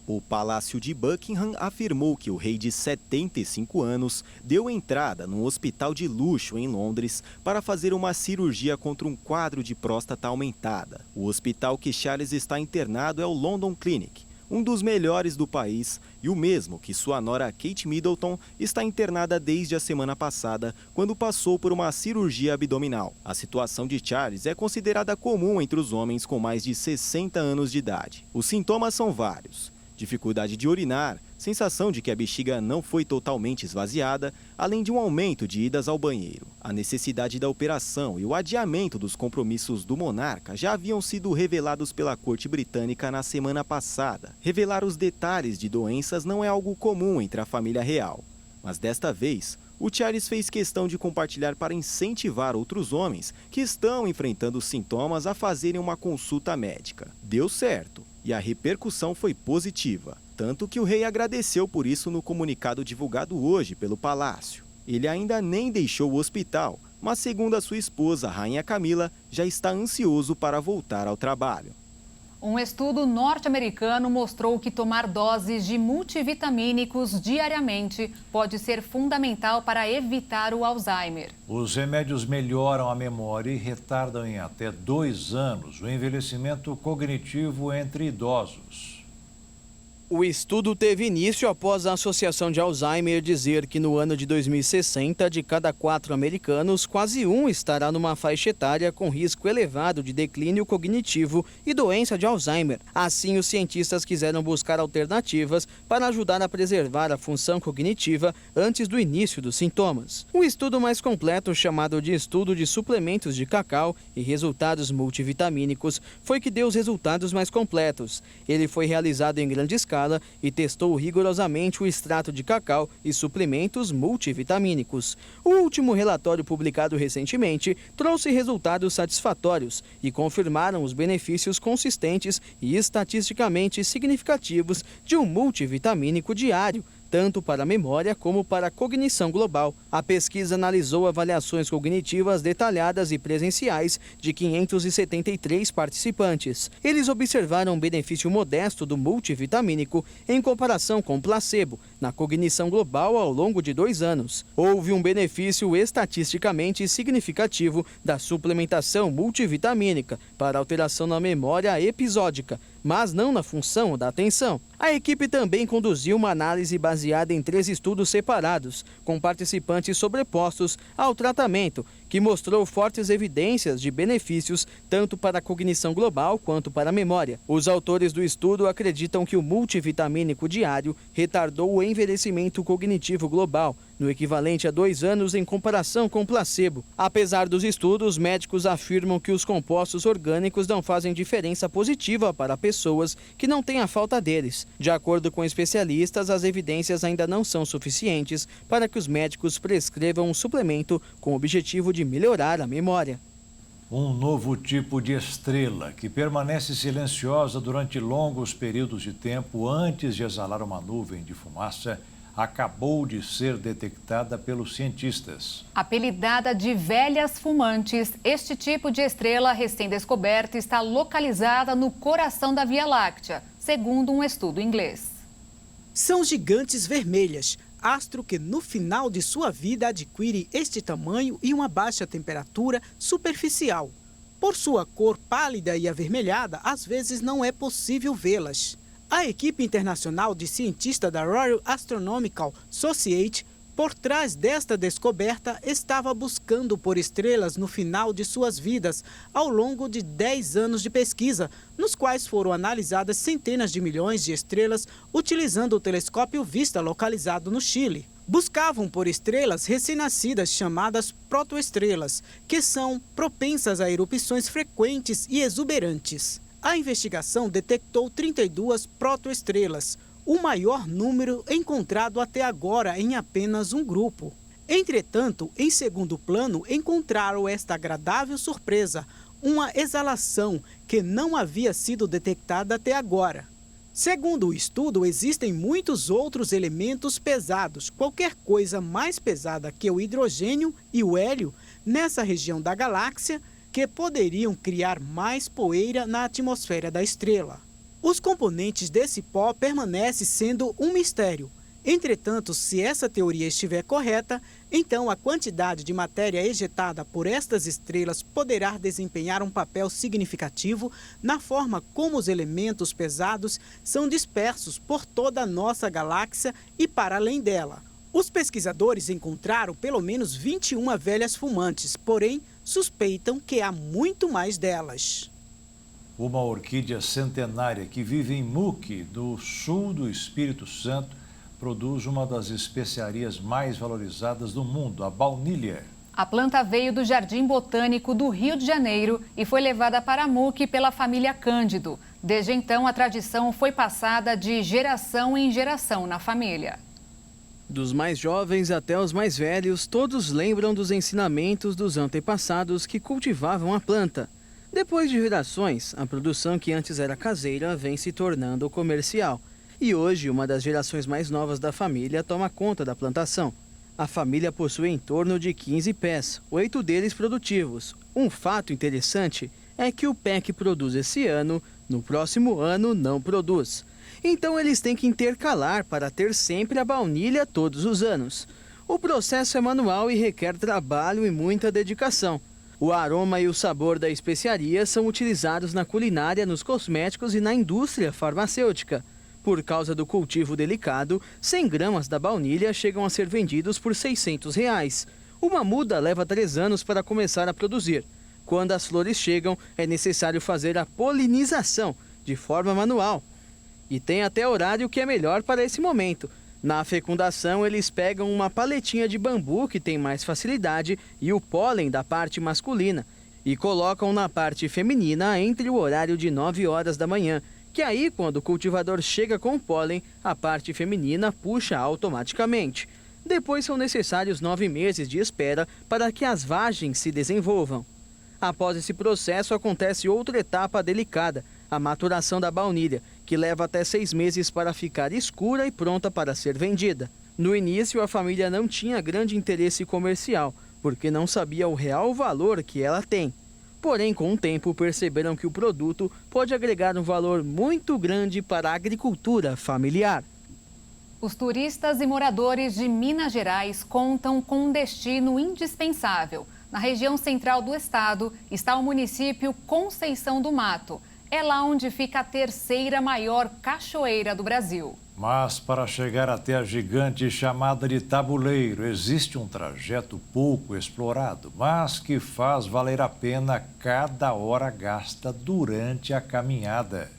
O Palácio de Buckingham afirmou que o rei de 75 anos deu entrada num hospital de luxo em Londres para fazer uma cirurgia contra um quadro de próstata aumentada. O hospital que Charles está internado é o London Clinic, um dos melhores do país e o mesmo que sua nora Kate Middleton está internada desde a semana passada, quando passou por uma cirurgia abdominal. A situação de Charles é considerada comum entre os homens com mais de 60 anos de idade. Os sintomas são vários: dificuldade de urinar, sensação de que a bexiga não foi totalmente esvaziada, além de um aumento de idas ao banheiro. A necessidade da operação e o adiamento dos compromissos do monarca já haviam sido revelados pela corte britânica na semana passada. Revelar os detalhes de doenças não é algo comum entre a família real, mas desta vez, o Charles fez questão de compartilhar para incentivar outros homens que estão enfrentando sintomas a fazerem uma consulta médica. Deu certo. E a repercussão foi positiva, tanto que o rei agradeceu por isso no comunicado divulgado hoje pelo Palácio. Ele ainda nem deixou o hospital, mas segundo a sua esposa, a Rainha Camila, já está ansioso para voltar ao trabalho. Um estudo norte-americano mostrou que tomar doses de multivitamínicos diariamente pode ser fundamental para evitar o Alzheimer. Os remédios melhoram a memória e retardam em até 2 anos o envelhecimento cognitivo entre idosos. O estudo teve início após a Associação de Alzheimer dizer que no ano de 2060, de cada 4 americanos, quase um estará numa faixa etária com risco elevado de declínio cognitivo e doença de Alzheimer. Assim, os cientistas quiseram buscar alternativas para ajudar a preservar a função cognitiva antes do início dos sintomas. O estudo mais completo, chamado de Estudo de Suplementos de Cacau e Resultados Multivitamínicos, foi que deu os resultados mais completos. Ele foi realizado em grande escala e testou rigorosamente o extrato de cacau e suplementos multivitamínicos. O último relatório publicado recentemente trouxe resultados satisfatórios e confirmaram os benefícios consistentes e estatisticamente significativos de um multivitamínico diário, tanto para a memória como para a cognição global. A pesquisa analisou avaliações cognitivas detalhadas e presenciais de 573 participantes. Eles observaram um benefício modesto do multivitamínico em comparação com placebo na cognição global ao longo de 2 anos. Houve um benefício estatisticamente significativo da suplementação multivitamínica para alteração na memória episódica, mas não na função da atenção. A equipe também conduziu uma análise baseada em 3 estudos separados, com participantes sobrepostos ao tratamento, que mostrou fortes evidências de benefícios tanto para a cognição global quanto para a memória. Os autores do estudo acreditam que o multivitamínico diário retardou o envelhecimento cognitivo global, no equivalente a 2 anos em comparação com placebo. Apesar dos estudos, médicos afirmam que os compostos orgânicos não fazem diferença positiva para pessoas que não têm a falta deles. De acordo com especialistas, as evidências ainda não são suficientes para que os médicos prescrevam um suplemento com o objetivo de melhorar a memória. Um novo tipo de estrela que permanece silenciosa durante longos períodos de tempo antes de exalar uma nuvem de fumaça acabou de ser detectada pelos cientistas. Apelidada de velhas fumantes, este tipo de estrela recém-descoberta está localizada no coração da Via Láctea, segundo um estudo inglês. São gigantes vermelhas, astro que no final de sua vida adquire este tamanho e uma baixa temperatura superficial. Por sua cor pálida e avermelhada, às vezes não é possível vê-las. A equipe internacional de cientistas da Royal Astronomical Society, por trás desta descoberta, estava buscando por estrelas no final de suas vidas, ao longo de 10 anos de pesquisa, nos quais foram analisadas centenas de milhões de estrelas utilizando o telescópio Vista localizado no Chile. Buscavam por estrelas recém-nascidas chamadas protoestrelas, que são propensas a erupções frequentes e exuberantes. A investigação detectou 32 protoestrelas, o maior número encontrado até agora em apenas um grupo. Entretanto, em segundo plano, encontraram esta agradável surpresa, uma exalação que não havia sido detectada até agora. Segundo o estudo, existem muitos outros elementos pesados, qualquer coisa mais pesada que o hidrogênio e o hélio, nessa região da galáxia, que poderiam criar mais poeira na atmosfera da estrela. Os componentes desse pó permanecem sendo um mistério. Entretanto, se essa teoria estiver correta, então a quantidade de matéria ejetada por estas estrelas poderá desempenhar um papel significativo na forma como os elementos pesados são dispersos por toda a nossa galáxia e para além dela. Os pesquisadores encontraram pelo menos 21 velhas fumantes, porém suspeitam que há muito mais delas. Uma orquídea centenária que vive em Mook, no sul do Espírito Santo, produz uma das especiarias mais valorizadas do mundo, a baunilha. A planta veio do Jardim Botânico do Rio de Janeiro e foi levada para Mook pela família Cândido. Desde então, a tradição foi passada de geração em geração na família. Dos mais jovens até os mais velhos, todos lembram dos ensinamentos dos antepassados que cultivavam a planta. Depois de gerações, a produção que antes era caseira vem se tornando comercial. E hoje, uma das gerações mais novas da família toma conta da plantação. A família possui em torno de 15 pés, 8 deles produtivos. Um fato interessante é que o pé que produz esse ano No próximo ano não produz. Então eles têm que intercalar para ter sempre a baunilha todos os anos. O processo é manual e requer trabalho e muita dedicação. O aroma e o sabor da especiaria são utilizados na culinária, nos cosméticos e na indústria farmacêutica. Por causa do cultivo delicado, 100 gramas da baunilha chegam a ser vendidos por R$ 600. Uma muda leva 3 anos para começar a produzir. Quando as flores chegam, é necessário fazer a polinização de forma manual. E tem até horário que é melhor para esse momento. Na fecundação, eles pegam uma paletinha de bambu, que tem mais facilidade, e o pólen da parte masculina, e colocam na parte feminina entre o horário de 9 horas da manhã, que aí, quando o cultivador chega com o pólen, a parte feminina puxa automaticamente. Depois são necessários 9 meses de espera para que as vagens se desenvolvam. Após esse processo, acontece outra etapa delicada, a maturação da baunilha, que leva até 6 meses para ficar escura e pronta para ser vendida. No início, a família não tinha grande interesse comercial, porque não sabia o real valor que ela tem. Porém, com o tempo, perceberam que o produto pode agregar um valor muito grande para a agricultura familiar. Os turistas e moradores de Minas Gerais contam com um destino indispensável. Na região central do estado está o município Conceição do Mato. É lá onde fica a 3ª maior cachoeira do Brasil. Mas para chegar até a gigante chamada de Tabuleiro, existe um trajeto pouco explorado, mas que faz valer a pena cada hora gasta durante a caminhada.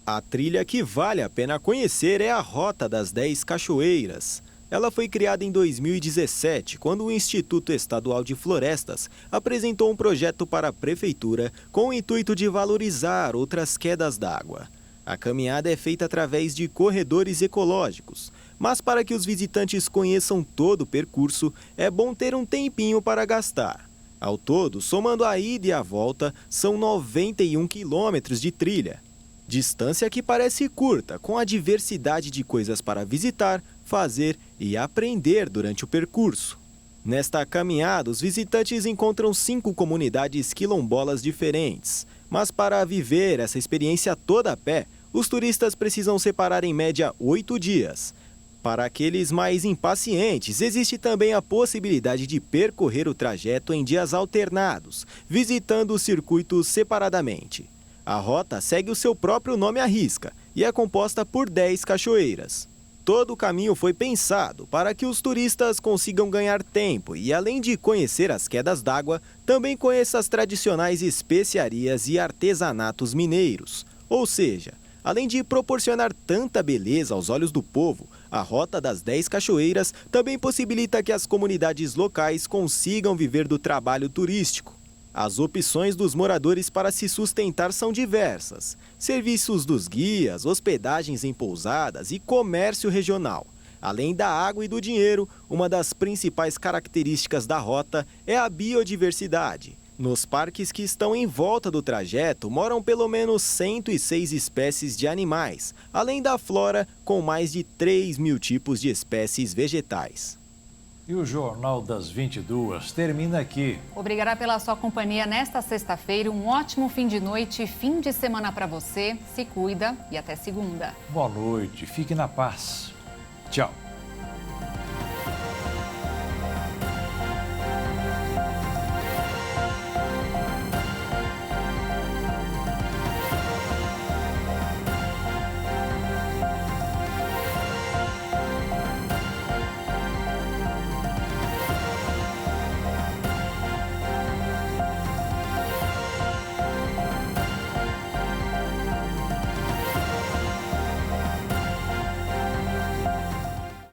A trilha que vale a pena conhecer é a Rota das 10 Cachoeiras. Ela foi criada em 2017, quando o Instituto Estadual de Florestas apresentou um projeto para a Prefeitura com o intuito de valorizar outras quedas d'água. A caminhada é feita através de corredores ecológicos, mas para que os visitantes conheçam todo o percurso, é bom ter um tempinho para gastar. Ao todo, somando a ida e a volta, são 91 quilômetros de trilha. Distância que parece curta, com a diversidade de coisas para visitar, fazer e aprender durante o percurso. Nesta caminhada, os visitantes encontram 5 comunidades quilombolas diferentes. Mas para viver essa experiência toda a pé, os turistas precisam separar em média 8 dias. Para aqueles mais impacientes, existe também a possibilidade de percorrer o trajeto em dias alternados, visitando os circuitos separadamente. A rota segue o seu próprio nome à risca e é composta por 10 cachoeiras. Todo o caminho foi pensado para que os turistas consigam ganhar tempo e, além de conhecer as quedas d'água, também conheça as tradicionais especiarias e artesanatos mineiros. Ou seja, além de proporcionar tanta beleza aos olhos do povo, a Rota das 10 Cachoeiras também possibilita que as comunidades locais consigam viver do trabalho turístico. As opções dos moradores para se sustentar são diversas. Serviços dos guias, hospedagens em pousadas e comércio regional. Além da água e do dinheiro, uma das principais características da rota é a biodiversidade. Nos parques que estão em volta do trajeto moram pelo menos 106 espécies de animais, além da flora com mais de 3.000 tipos de espécies vegetais. E o Jornal das 22 termina aqui. Obrigada pela sua companhia nesta sexta-feira. Um ótimo fim de noite e fim de semana para você. Se cuida e até segunda. Boa noite, fique na paz. Tchau.